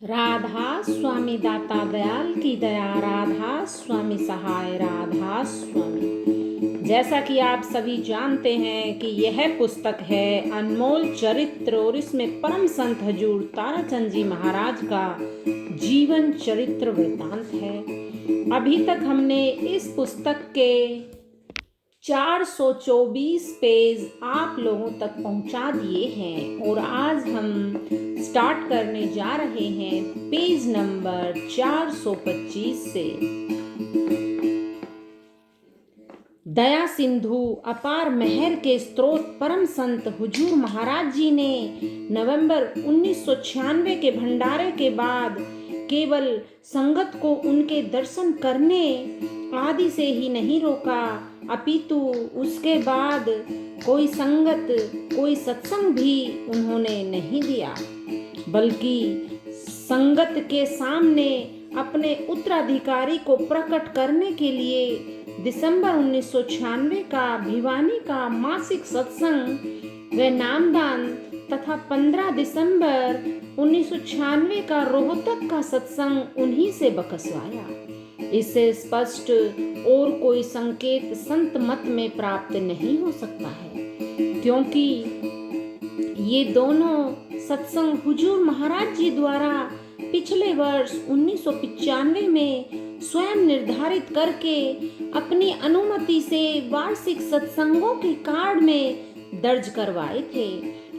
राधा स्वामी दाता दयाल की दया, राधा स्वामी सहाय, राधा स्वामी। जैसा कि आप सभी जानते हैं कि यह पुस्तक है अनमोल चरित्र और इसमें परम संत हजूर ताराचंद जी महाराज का जीवन चरित्र वृतांत है। अभी तक हमने इस पुस्तक के 424 पेज आप लोगों तक पहुंचा दिए हैं और आज हम स्टार्ट करने जा रहे हैं पेज नंबर 425 से। दया सिंधु अपार मेहर के स्रोत परम संत हुजूर महाराज जी ने नवंबर 1996 के भंडारे के बाद केवल संगत को उनके दर्शन करने आदि से ही नहीं रोका, अपितु उसके बाद कोई संगत, कोई सत्संग भी उन्होंने नहीं दिया, बल्कि संगत के सामने अपने उत्तराधिकारी को प्रकट करने के लिए दिसंबर 1996 का भिवानी का मासिक सत्संग व नामदान तथा 15 दिसंबर 1996 का रोहतक का सत्संग उन्हीं से बकसवाया। इससे स्पष्ट और कोई संकेत संत मत में प्राप्त नहीं हो सकता है, क्योंकि ये दोनों सत्संग हुजूर महाराज जी द्वारा पिछले वर्ष 1995 में स्वयं निर्धारित करके अपनी अनुमति से वार्षिक सत्संगों के कार्ड में दर्ज करवाए थे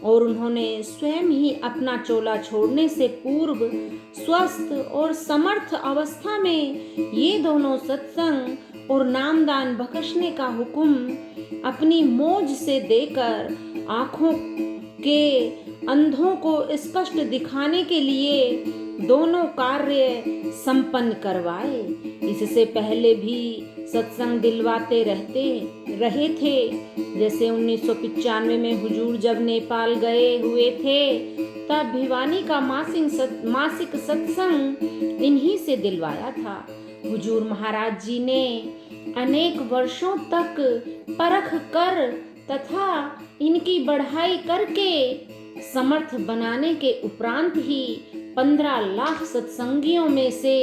और उन्होंने स्वयं ही अपना चोला छोड़ने से पूर्व स्वस्थ और समर्थ अवस्था में ये दोनों सत्संग और नामदान बख्शने का हुक्म अपनी मौज से देकर आंखों के अंधों को स्पष्ट दिखाने के लिए दोनों कार्य संपन्न करवाए। इससे पहले भी सत्संग दिलवाते रहे थे। जैसे 1995 में हुजूर जब नेपाल गए हुए थे तब भिवानी का मासिक सत्संग इन्हीं से दिलवाया था। हुजूर महाराज जी ने अनेक वर्षों तक परख कर तथा इनकी बढ़ाई करके समर्थ बनाने के उपरांत ही 15 लाख सत्संगियों में से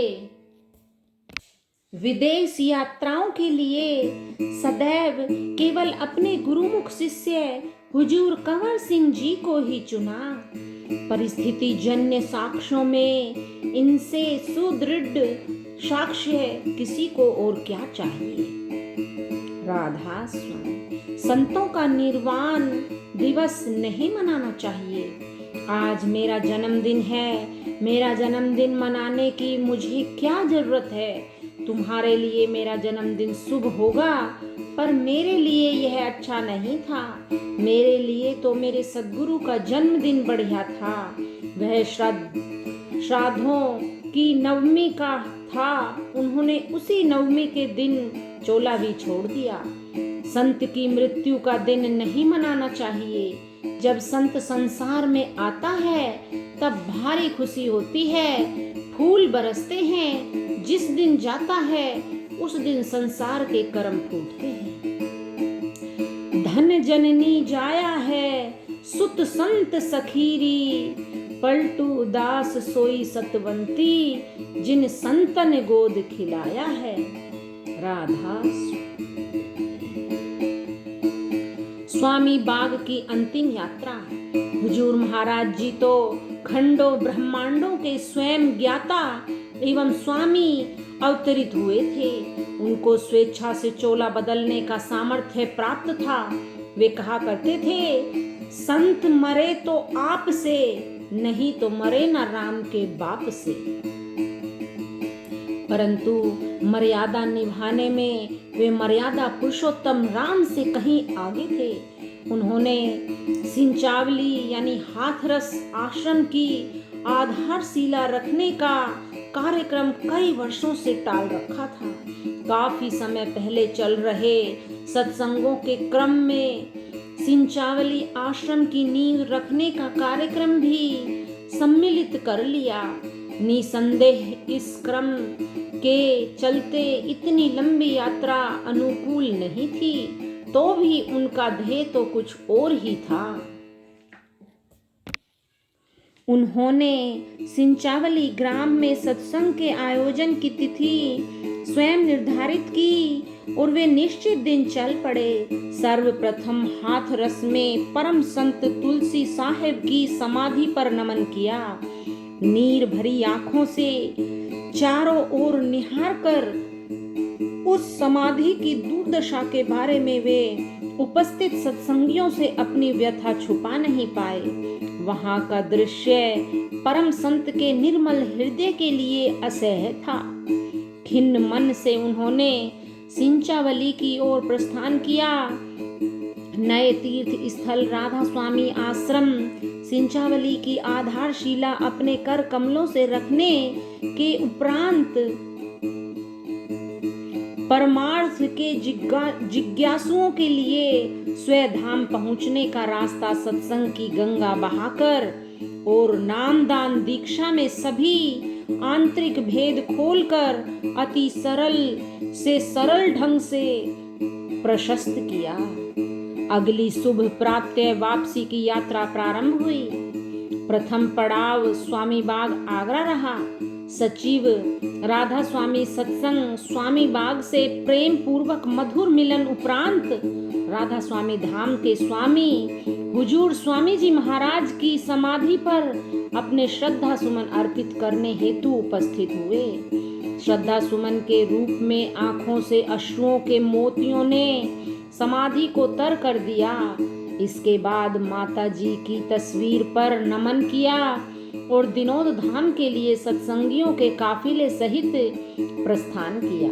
विदेश यात्राओं के लिए सदैव केवल अपने गुरुमुख शिष्य हुजूर कंवर सिंह जी को ही चुना। परिस्थिति जन्य साक्ष्यों में इनसे सुदृढ़ साक्ष्य किसी को और क्या चाहिए। राधा स्वामी संतों का निर्वाण दिवस नहीं मनाना चाहिए। आज मेरा जन्मदिन है, मेरा जन्मदिन मनाने की मुझे क्या जरूरत है। तुम्हारे लिए मेरा जन्मदिन शुभ होगा, पर मेरे लिए यह अच्छा नहीं था। मेरे लिए तो मेरे सद्गुरु का जन्मदिन बढ़िया था। वह श्राद्धों की नवमी का था। उन्होंने उसी नवमी के दिन चोला भी छोड़ दिया। संत की मृत्यु का दिन नहीं मनाना चाहिए। जब संत संसार में आता है तब भारी खुशी होती है, फूल बरसते हैं। जिस दिन जाता है उस दिन संसार के कर्म फूटते हैं। धन जननी जाया है, सुत संत सखीरी, पलटू दास सोई सतवंती, जिन संतन गोद खिलाया है। राधा स्वामी बाग की अंतिम यात्रा। हुजूर महाराज जी तो खंडों ब्रह्मांडों के स्वयं ज्ञाता एवं स्वामी अवतरित हुए थे। उनको स्वेच्छा से चोला बदलने का सामर्थ्य प्राप्त था। वे कहा करते थे, संत मरे तो आप से, नहीं तो मरे न राम के बाप से। परंतु मर्यादा निभाने में वे मर्यादा पुरुषोत्तम राम से कहीं आगे थे। उन्होंने सिंचावली यानी हाथरस आश्रम की आधारशिला रखने का कार्यक्रम कई वर्षों से टाल रखा था। काफी समय पहले चल रहे सत्संगों के क्रम में सिंचावली आश्रम की नींव रखने का कार्यक्रम भी सम्मिलित कर लिया। निसंदेह इस क्रम के चलते इतनी लंबी यात्रा अनुकूल नहीं थी, तो भी उनका ध्येय तो कुछ और ही था। उन्होंने सिंचावली ग्राम में सत्संग के आयोजन की तिथि स्वयं निर्धारित की और वे निश्चित दिन चल पड़े। सर्वप्रथम हाथरस में परम संत तुलसी साहिब की समाधि पर नमन किया। नीर भरी आंखों से चारों ओर निहार कर उस समाधि की दुर्दशा के बारे में वे उपस्थित सत्संगियों से अपनी व्यथा छुपा नहीं पाए। वहां का दृश्य परम संत के निर्मल हृदय के लिए असह्य था। खिन्न मन से उन्होंने सिंचावली की ओर प्रस्थान किया। नए तीर्थ स्थल राधा स्वामी आश्रम सिंचावली की आधारशिला अपने कर कमलों से रखने के उपरांत परमार्थ के जिज्ञासुओं के लिए स्वधाम पहुंचने का रास्ता सत्संग की गंगा बहाकर और नामदान दीक्षा में सभी आंतरिक भेद खोलकर अति सरल से सरल ढंग से प्रशस्त किया। अगली शुभ प्रातः वापसी की यात्रा प्रारंभ हुई। प्रथम पड़ाव स्वामी बाग आगरा रहा। सचिव राधा स्वामी सत्संग स्वामी बाग से प्रेम पूर्वक मधुर मिलन उपरांत राधा स्वामी धाम के स्वामी हुजूर स्वामी जी महाराज की समाधि पर अपने श्रद्धा सुमन अर्पित करने हेतु उपस्थित हुए। श्रद्धा सुमन के रूप में आंखों से अश्रुओं के मोतियों ने समाधि को तर कर दिया। इसके बाद माता जी की तस्वीर पर नमन किया और दिनोद धाम के लिए सत्संगियों के काफिले सहित प्रस्थान किया।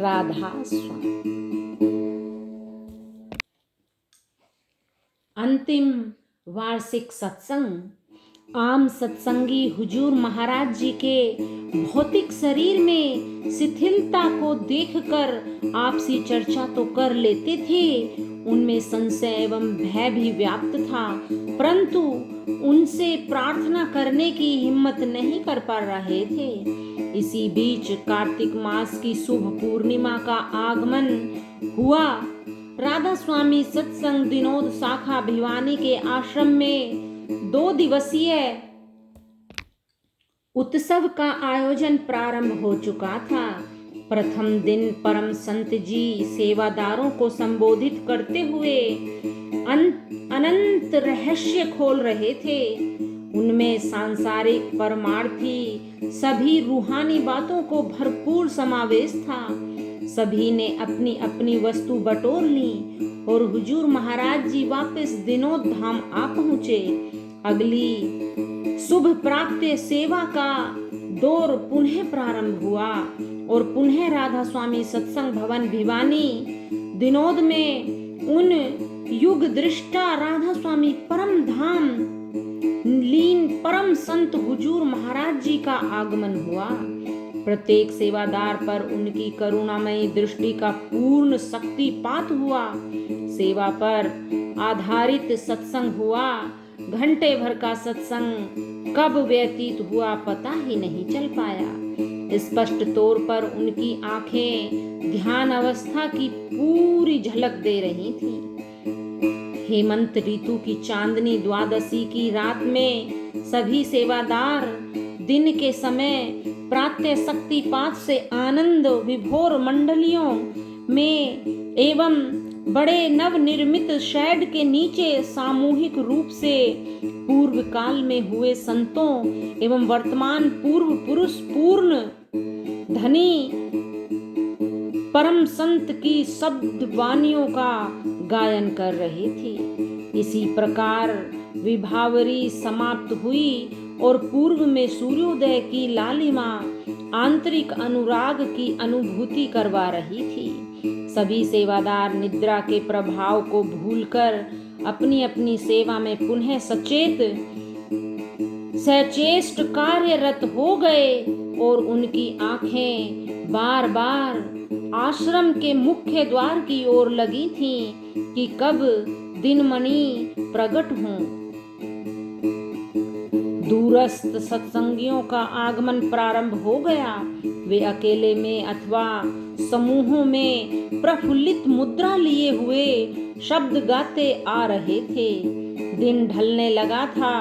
राधा स्वामी। अंतिम वार्षिक सत्संग। आम सत्संगी हुजूर महाराज जी के भौतिक शरीर में शिथिलता को देखकर आपसी चर्चा तो कर लेते थे, उनमें संशय एवं भय भी व्याप्त था, परंतु उनसे प्रार्थना करने की हिम्मत नहीं कर पा रहे थे। इसी बीच कार्तिक मास की शुभ पूर्णिमा का आगमन हुआ। राधा स्वामी सत्संग दिनोद शाखा भिवानी के आश्रम में 2 दिवसीय उत्सव का आयोजन प्रारंभ हो चुका था। प्रथम दिन परम संत जी सेवादारों को संबोधित करते हुए अनंत रहस्य खोल रहे थे। उनमें सांसारिक परमार्थी सभी रूहानी बातों को भरपूर समावेश था। सभी ने अपनी अपनी वस्तु बटोर ली और हुजूर महाराज जी वापस दिनोद धाम आ पहुँचे। अगली शुभ प्राप्त सेवा का दौर पुनः प्रारंभ हुआ और पुनः राधा स्वामी सत्संग भवन भिवानी दिनोद में उन युग दृष्टा राधा स्वामी परम धाम लीन परम संत हुजूर महाराज जी का आगमन हुआ। प्रत्येक सेवादार पर उनकी करुणामयी दृष्टि का पूर्ण शक्तिपात हुआ। सेवा पर आधारित सत्संग हुआ। घंटे भर का सत्संग कब व्यतीत हुआ पता ही नहीं चल पाया। स्पष्ट तौर पर उनकी आंखें ध्यान अवस्था की पूरी झलक दे रही थी। हेमंत ऋतु की चांदनी द्वादशी की रात में सभी सेवादार दिन के समय प्रातः शक्तिपात से आनंद विभोर मंडलियों में एवं बड़े नवनिर्मित शेड के नीचे सामूहिक रूप से पूर्व काल में हुए संतों एवं वर्तमान पूर्व पुरुष पूर्ण धनी परम संत की शब्द वाणियों का गायन कर रहे थे। इसी प्रकार विभावरी समाप्त हुई और पूर्व में सूर्योदय की लालिमा आंतरिक अनुराग की अनुभूति करवा रही थी। सभी सेवादार निद्रा के प्रभाव को भूलकर अपनी अपनी सेवा में पुनः सचेष्ट कार्यरत हो गए और उनकी आंखें बार बार आश्रम के मुख्य द्वार की ओर लगी थीं कि कब दिनमणि प्रकट हों। दूरस्थ सत्संगियों का आगमन प्रारंभ हो गया। वे अकेले में अथवा समूहों में प्रफुल्लित मुद्रा लिए हुए शब्द गाते आ रहे थे। दिन ढलने लगा था।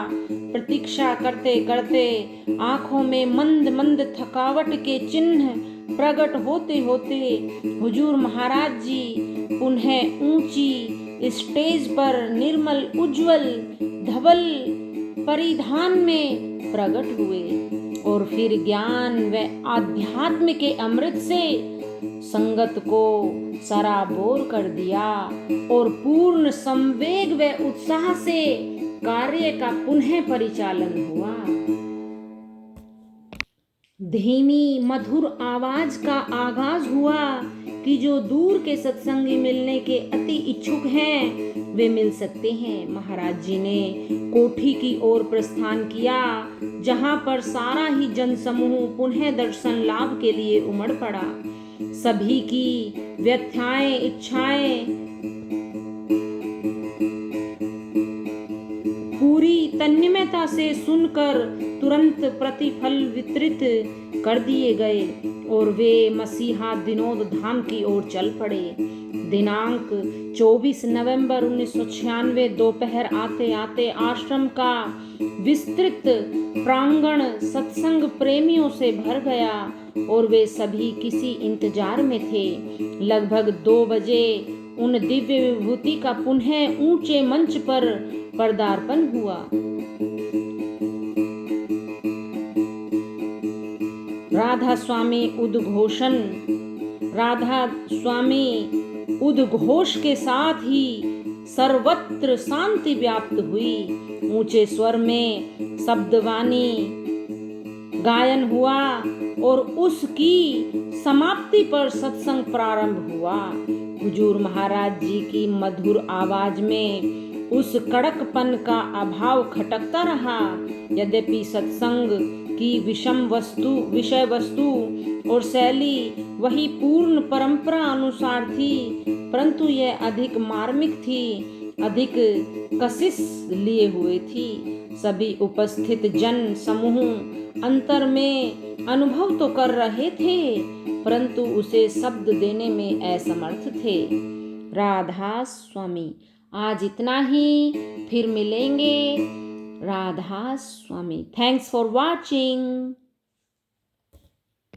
प्रतीक्षा करते करते आंखों में मंद मंद थकावट के चिन्ह प्रकट होते होते हुजूर महाराज जी पुनः ऊंची स्टेज पर निर्मल उज्जवल धवल परिधान में प्रकट हुए और फिर ज्ञान व आध्यात्म के अमृत से संगत को सराबोर कर दिया और पूर्ण संवेग व उत्साह से कार्य का पुनः परिचालन हुआ। धीमी मधुर आवाज का आगाज हुआ कि जो दूर के सत्संगी मिलने के अति इच्छुक हैं वे मिल सकते हैं। महाराज जी ने कोठी की ओर प्रस्थान किया जहां पर सारा ही जनसमूह पुनः दर्शन लाभ के लिए उमड़ पड़ा। सभी की व्यथाएं इच्छाएं पूरी तन्मयता से सुनकर तुरंत प्रतिफल वितरित कर दिए गए और वे मसीहा विनोद धाम की ओर चल पड़े। दिनांक 24 नवंबर 1996 दोपहर आते आते आश्रम का विस्तृत प्रांगण सत्संग प्रेमियों से भर गया और वे सभी किसी इंतजार में थे। लगभग 2 बजे उन दिव्य विभूति का पुनः ऊंचे मंच पर पदार्पण हुआ। राधा स्वामी उद्घोष के साथ ही सर्वत्र शांति व्याप्त हुई। ऊंचे स्वर में शब्दवाणी गायन हुआ और उसकी समाप्ति पर सत्संग प्रारंभ हुआ। हुजूर महाराज जी की मधुर आवाज में उस कड़कपन का अभाव खटकता रहा। यद्यपि सत्संग की विषय वस्तु और शैली वही पूर्ण परंपरा अनुसार थी, परंतु यह अधिक मार्मिक थी, अधिक कशिश लिए हुए थी। सभी उपस्थित जन समूह अंतर में अनुभव तो कर रहे थे, परंतु उसे शब्द देने में असमर्थ थे। राधा स्वामी। आज इतना ही, फिर मिलेंगे। Radha Swami. Thanks for watching.